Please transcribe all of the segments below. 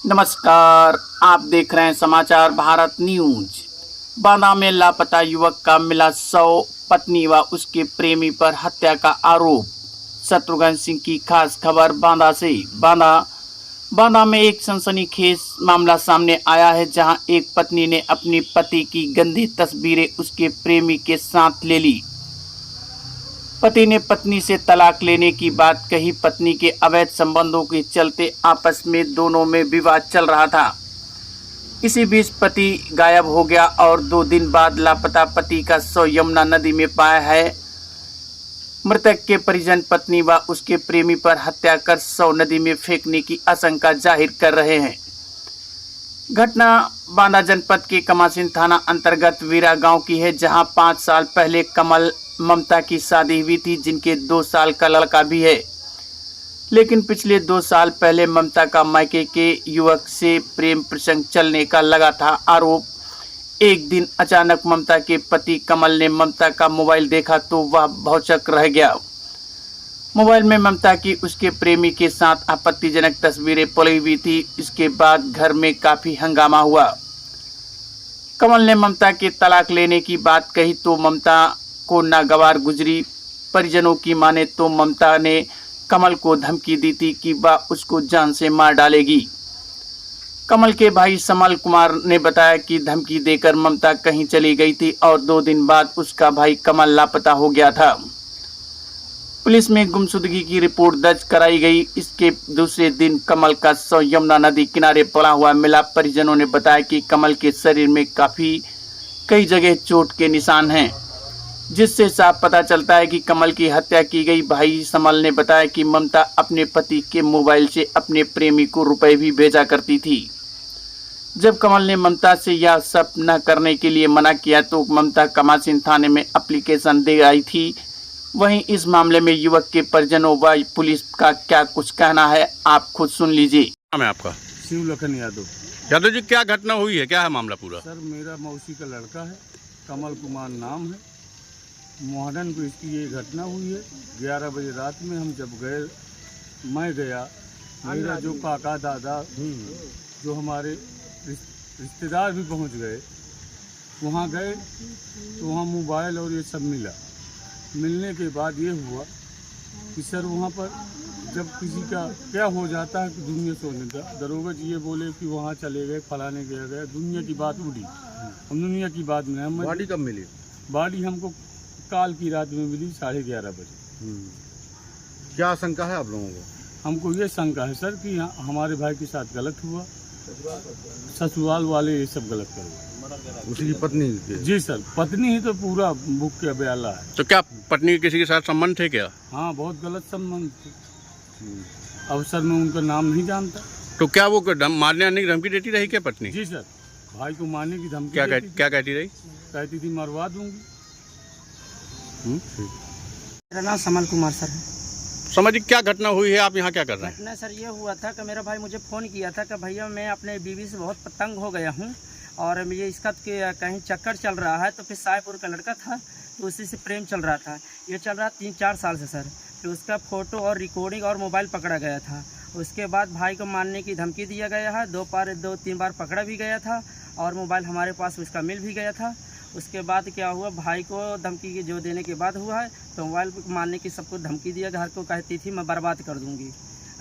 नमस्कार, आप देख रहे हैं समाचार भारत न्यूज। बांदा में लापता युवक का मिला शव, पत्नी व उसके प्रेमी पर हत्या का आरोप। शत्रुघ्न सिंह की खास खबर बांदा से। बांदा में एक सनसनीखेज मामला सामने आया है, जहां एक पत्नी ने अपनी पति की गंदी तस्वीरें उसके प्रेमी के साथ ले ली। पति ने पत्नी से तलाक लेने की बात कही। पत्नी के अवैध संबंधों के चलते आपस में दोनों में विवाद चल रहा था। इसी बीच पति गायब हो गया और 2 दिन बाद लापता पति का शव यमुना नदी में पाया है। मृतक के परिजन पत्नी व उसके प्रेमी पर हत्या कर शव नदी में फेंकने की आशंका जाहिर कर रहे हैं। घटना बांदा जनपद के कमासिन थाना अंतर्गत वीरा गांव की है, जहां 5 साल पहले कमल ममता की शादी हुई थी, जिनके 2 साल का लड़का भी है। लेकिन पिछले 2 साल पहले ममता का मायके के युवक से प्रेम प्रसंग चलने का लगा था आरोप। एक दिन अचानक ममता के पति कमल ने ममता का मोबाइल देखा तो वह भौचक रह गया। मोबाइल में ममता की उसके प्रेमी के साथ आपत्तिजनक तस्वीरें पड़ी हुई थी। इसके बाद घर में काफी हंगामा हुआ। कमल ने ममता के तलाक लेने की बात कही तो ममता को नागवार गुजरी। परिजनों की माने तो ममता ने कमल को धमकी दी थी कि वह उसको जान से मार डालेगी। कमल के भाई समल कुमार ने बताया कि धमकी देकर ममता कहीं चली गई थी और 2 दिन बाद उसका भाई कमल लापता हो गया था। पुलिस में गुमशुदगी की रिपोर्ट दर्ज कराई गई। इसके दूसरे दिन कमल का शव यमुना नदी किनारे पड़ा हुआ मिला। परिजनों ने बताया कि कमल के शरीर में कई जगह चोट के निशान हैं, जिससे साफ पता चलता है कि कमल की हत्या की गई। भाई समल ने बताया कि ममता अपने पति के मोबाइल से अपने प्रेमी को रुपए भी भेजा करती थी। जब कमल ने ममता से यह सब न करने के लिए मना किया तो ममता कमासिन थाने में एप्लीकेशन दे आई थी। वहीं इस मामले में युवक के परिजनों व पुलिस का क्या कुछ कहना है, आप खुद सुन लीजिए। नाम है आपका? शिव लखन यादव। यादव जी, क्या घटना हुई है, क्या है मामला पूरा? सर, मेरा मौसी का लड़का है, कमल कुमार नाम है। मोहडन को इसकी ये घटना हुई है। 11 बजे रात में हम जब गए, मैं गया, मेरा जो काका दादा जो हमारे रिश्तेदार भी पहुंच गए, वहां गए तो वहां मोबाइल और ये सब मिला। मिलने के बाद ये हुआ कि सर वहां पर जब किसी का क्या हो जाता है कि दुनिया सोने का, दरोगा जी ये बोले कि वहाँ चले गए, फलाने गए, दुनिया की बात उड़ी। हम दुनिया की बात में हम बॉडी कब मिली? बॉडी हमको काल की रात में मिली 11:30 बजे। क्या आशंका है आप लोगों को? हमको ये शंका है सर कि हमारे भाई के साथ गलत हुआ, ससुराल वाले ये सब गलत कर। उसकी पत्नी के? जी सर, पत्नी ही तो पूरा बुक के बयाला है। तो क्या पत्नी के किसी के साथ संबंध थे क्या? हाँ, बहुत गलत संबंध थे। अवसर में उनका नाम नहीं जानता। तो क्या वो मारने आने की धमकी देती रही क्या पत्नी? जी सर, भाई को मारने की धमकी क्या कहती रही? कहती थी मरवा दूंगी। मेरा नाम समल कुमार सर है। समझ, क्या घटना हुई है, आप यहाँ क्या कर रहे हैं? घटना सर ये हुआ था कि मेरा भाई मुझे फ़ोन किया था कि भैया मैं अपने बीवी से बहुत तंग हो गया हूँ और मुझे इसका कहीं चक्कर चल रहा है। तो फिर सायपुर का लड़का था, तो उसी से प्रेम चल रहा था। ये चल रहा 3-4 साल से सर। फिर उसका फ़ोटो और रिकॉर्डिंग और मोबाइल पकड़ा गया था। उसके बाद भाई को मारने की धमकी दिया गया है। 2-3 बार पकड़ा भी गया था और मोबाइल हमारे पास उसका मिल भी गया था। उसके बाद क्या हुआ, भाई को धमकी की जो देने के बाद हुआ है तो मोबाइल मारने की सबको धमकी दिया। घर को कहती थी मैं बर्बाद कर दूंगी,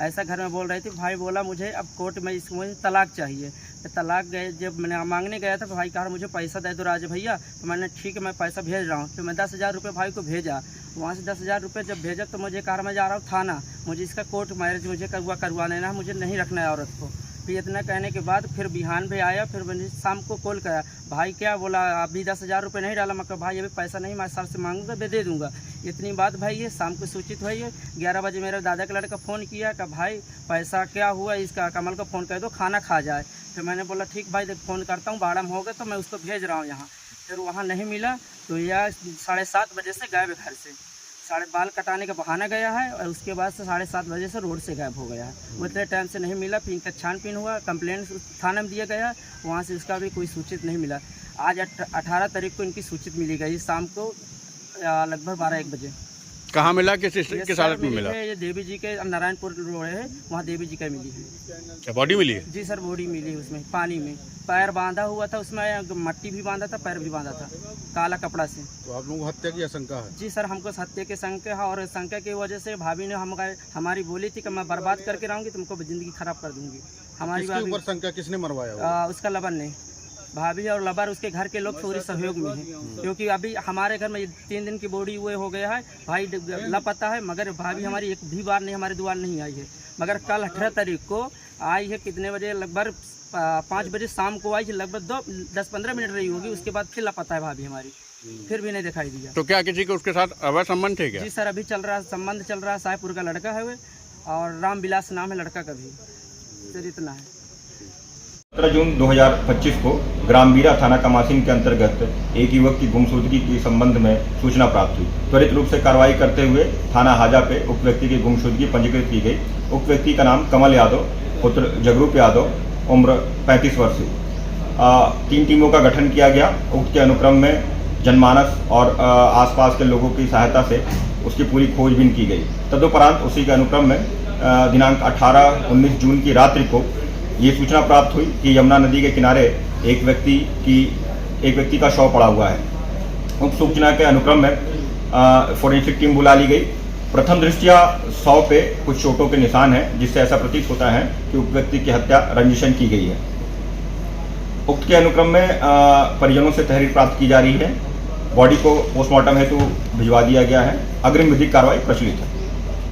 ऐसा घर में बोल रही थी। भाई बोला मुझे अब कोर्ट में इसमें तलाक चाहिए। तो तलाक गए, जब मैंने मांगने गया था तो भाई कहा मुझे पैसा दे दो राज भैया। तो मैंने ठीक है मैं पैसा भेज रहा हूँ। तो मैं 10,000 रुपये भाई को भेजा। वहाँ से 10,000 रुपये जब भेजा तो मुझे कहा मैं जा रहा हूँ थाना, मुझे इसका कोर्ट मैरिज मुझे करवाना है, मुझे नहीं रखना है औरत को। फिर इतना कहने के बाद फिर बिहान भी आया। फिर मैंने शाम को कॉल किया, भाई क्या बोला अभी 10,000 रुपये नहीं डाला। मैं कहा भाई अभी पैसा नहीं, मैं सर से मांगूंगा, मैं दे दूंगा। इतनी बात भाई ये शाम को सूचित हुई है। 11 बजे मेरे दादा का लड़का फ़ोन किया कि भाई पैसा क्या हुआ, इसका कमल को फ़ोन कर दो, खाना खा जाए। फिर मैंने बोला ठीक भाई फ़ोन करता हूँ, बाड़ा में होगा तो मैं उसको भेज रहा हूँ यहाँ। फिर वहाँ नहीं मिला तो यह 7:30 बजे से गायब घर से। बाल कटाने का बहाना गया है और उसके बाद से 7:30 बजे से रोड से गायब हो गया है। उतने टाइम से नहीं मिला। फिर इनका छानबीन हुआ, कंप्लेंट थाने में दिया गया, वहाँ से उसका भी कोई सूचित नहीं मिला। आज 18 तारीख को इनकी सूचित मिली गई शाम को लगभग 12-1 बजे। कहाँ मिला, किस ये किस सर हालत में मिली मिला? है, ये देवी जी के नारायणपुर रोड है, वहाँ देवी जी का मिली है। अच्छा, बॉडी मिली है? जी सर, बॉडी मिली है उसमें, पानी में पैर बांधा हुआ था, उसमें मट्टी भी बांधा था, पैर भी बांधा था काला कपड़ा से। तो आप लोगों को हत्या की आशंका है? जी सर, हमको हत्या के शंका है, और शंका की वजह से भाभी ने हमारी बोली थी कि मैं बर्बाद करके रहूँगी, तुमको जिंदगी खराब कर दूंगी। हमारी भाभी, शंका किसने मरवाया? उसका लबर ने, भाभी और लबर उसके घर के लोग पूरी सहयोग में है, क्योंकि अभी हमारे घर में 3 दिन की बॉडी हुए हो गया है, भाई लापता है, मगर भाभी हमारी एक भी बार नहीं हमारे द्वार नहीं आई है। मगर कल 18 तारीख को आई है, कितने बजे, लगभग 5 बजे शाम को आई है, लगभग 10-15 मिनट रही होगी, उसके बाद फिर लापता है भाभी हमारी, फिर भी नहीं दिखाई दिया। तो क्या किसी को उसके साथ अवैध संबंध थे क्या? जी सर, अभी चल रहा संबंध चल रहा है, साहेबपुर का लड़का है वो, और राम विलास नाम है लड़का का भी, सर इतना है। 17 जून 2025 को ग्राम बीरा थाना कमासिन के अंतर्गत एक युवक की गुमशुदगी के संबंध में सूचना प्राप्त हुई। त्वरित रूप से कार्रवाई करते हुए थाना हाजा पे उक्त व्यक्ति की गुमशुदगी पंजीकृत की गई। उक्त व्यक्ति का नाम कमल यादव, पुत्र जगरूप यादव, उम्र 35 वर्ष थी। 3 टीमों का गठन किया गया। उक्त के अनुक्रम में जनमानस और आसपास के लोगों की सहायता से उसकी पूरी खोजबीन की गई। तदुपरांत उसी के अनुक्रम में दिनांक 18-19 जून की रात्रि को ये सूचना प्राप्त हुई कि यमुना नदी के किनारे एक व्यक्ति का शव पड़ा हुआ है। उक्त सूचना के अनुक्रम में फोरेंसिक टीम बुला ली गई। प्रथम दृष्टया शव पे कुछ चोटों के निशान हैं, जिससे ऐसा प्रतीत होता है कि उक्त व्यक्ति की हत्या रंजिशन की गई है। उक्त के अनुक्रम में परिजनों से तहरीर प्राप्त की जा रही है। बॉडी को पोस्टमार्टम हेतु भिजवा दिया गया है। अग्रिम विधिक कार्रवाई प्रचलित है।